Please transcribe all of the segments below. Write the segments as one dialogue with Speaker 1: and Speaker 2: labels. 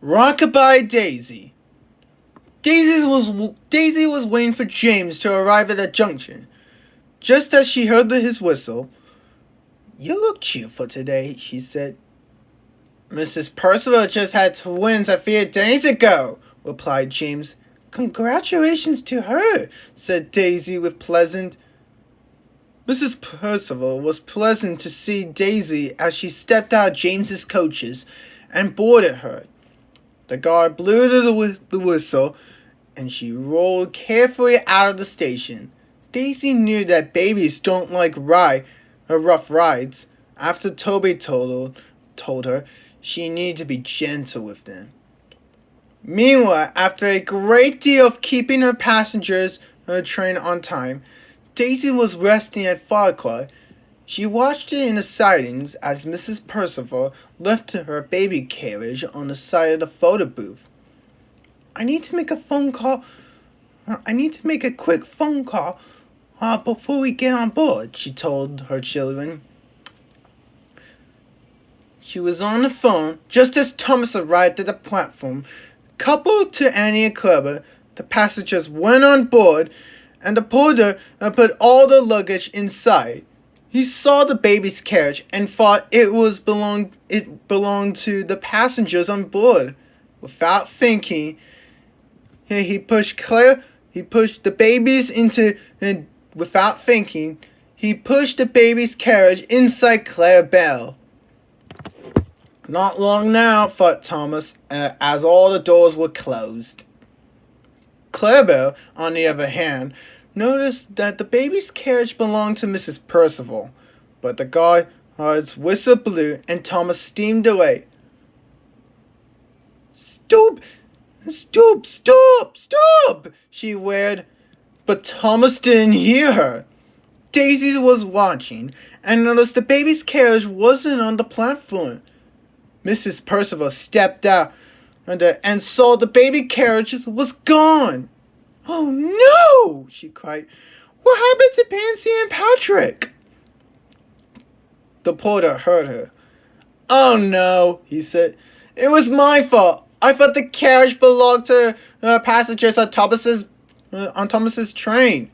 Speaker 1: Rockabye Daisy. Daisy was waiting for James to arrive at the junction. Just as she heard his whistle, "You look cheerful today," she said. "Mrs. Percival just had twins a few days ago," replied James. "Congratulations to her," said Daisy with pleasant. Mrs. Percival was pleasant to see Daisy as she stepped out of James's coaches and boarded her. The guard blew the whistle, and she rolled carefully out of the station. Daisy knew that babies don't like rough rides. After Toby told her she needed to be gentle with them. Meanwhile, after a great deal of keeping her passengers on the train on time, Daisy was resting at 5 o'clock. She watched it in the sidings as Mrs. Percival left her baby carriage on the side of the photo booth. I need to make a quick phone call before we get on board," she told her children. She was on the phone just as Thomas arrived at the platform. Coupled to Annie and Clever, the passengers went on board, and the porter put all the luggage inside. He saw the baby's carriage and thought it belonged to the passengers on board. Without thinking, he pushed the baby's carriage inside Claire Bell. Not long now, thought Thomas, as all the doors were closed. Claire Bell, on the other hand, noticed that the baby's carriage belonged to Mrs. Percival, but the guard's whistle blew and Thomas steamed away. Stop! Stop! Stop! Stop! She wailed, but Thomas didn't hear her. Daisy was watching and noticed the baby's carriage wasn't on the platform. Mrs. Percival stepped out and saw the baby carriage was gone. "Oh no!" she cried. "What happened to Pansy and Patrick?" The porter heard her. "Oh no," he said. "It was my fault. I thought the carriage belonged to passengers on Thomas's train."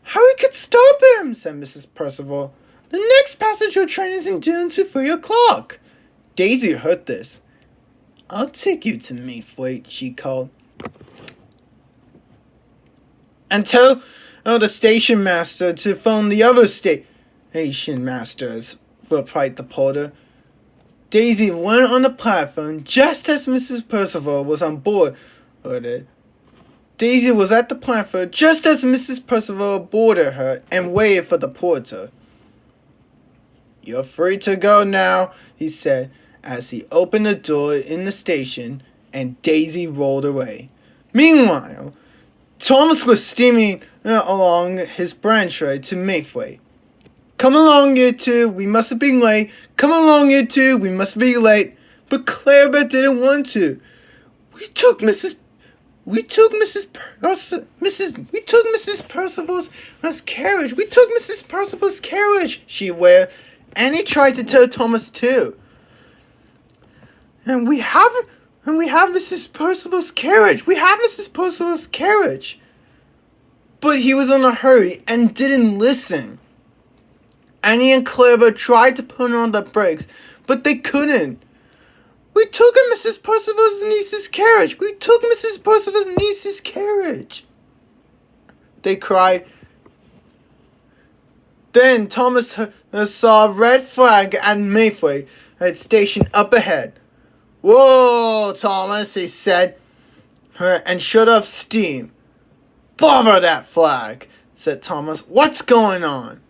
Speaker 1: "How we could stop him?" said Mrs. Percival. "The next passenger train isn't due until 3 o'clock. Daisy heard this. "I'll take you to Mayfleet," she called. "And tell the station master to phone the other station masters," replied the porter. Daisy went on the platform just as Mrs. Percival was on board. Daisy was at the platform just as Mrs. Percival boarded her and waited for the porter. "You're free to go now," he said, as he opened the door in the station, and Daisy rolled away. Meanwhile, Thomas was steaming along his branch road to Mayfleet. "Come along, you two, we mustn't be late. Come along, you two, we must be late." But Clara didn't want to. We took Mrs. Percival's carriage. We took Mrs. Percival's carriage," she wailed, and he tried to tell Thomas too. And we have Mrs. Percival's carriage. We have Mrs. Percival's carriage. But he was in a hurry and didn't listen. Annie and Clara tried to put on the brakes, but they couldn't. "We took Mrs. Percival's niece's carriage. We took Mrs. Percival's niece's carriage," they cried. Then Thomas saw a red flag at Mayfleet station up ahead. "Whoa, Thomas," he said, and shut off steam. "Bother that flag," said Thomas. "What's going on?"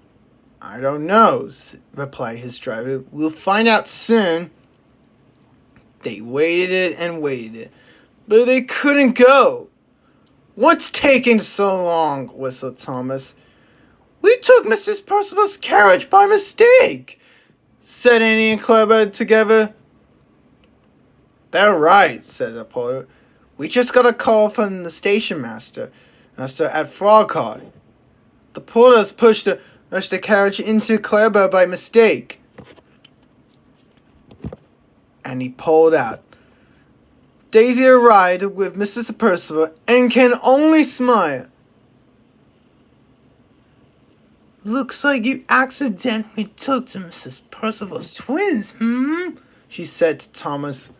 Speaker 1: "I don't know," replied his driver. "We'll find out soon." They waited and waited, but they couldn't go. "What's taking so long?" whistled Thomas. "We took Mrs. Percival's carriage by mistake," said Annie and Clara together. "They're right," said the porter. "We just got a call from the station master at Frogheart. The porters pushed the carriage into Clara by mistake." And he pulled out. Daisy arrived with Mrs. Percival and can only smile. "Looks like you accidentally took to Mrs. Percival's twins, she said to Thomas.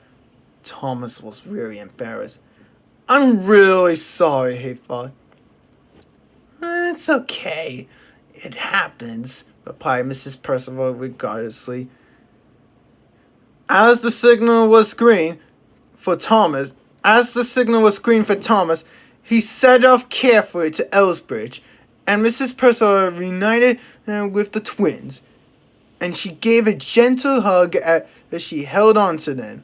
Speaker 1: Thomas was really embarrassed. "I'm really sorry," he thought. "It's okay. It happens," replied Mrs. Percival regardlessly. As the signal was green for Thomas, he set off carefully to Elsbridge, and Mrs. Percival reunited with the twins, and she gave a gentle hug as she held on to them.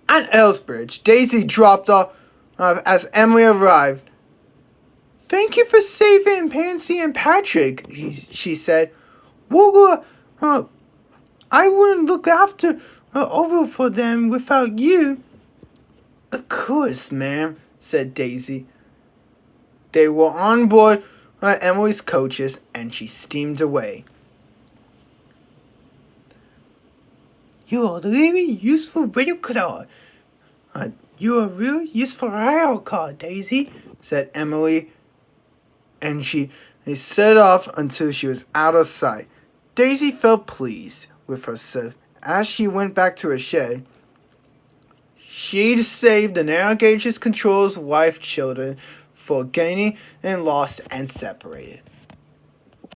Speaker 1: At Elsbridge, Daisy dropped off as Emily arrived. "Thank you for saving Pansy and Patrick," she said. "Well, I wouldn't look after over for them without you." "Of course, ma'am," said Daisy. They were on board Emily's coaches, and she steamed away. "You're a really useful radio car. You're a really useful rail car, Daisy," said Emily, and they set off until she was out of sight. Daisy felt pleased with herself as she went back to her shed. She'd saved the Narrator's control's wife children for getting lost and separated.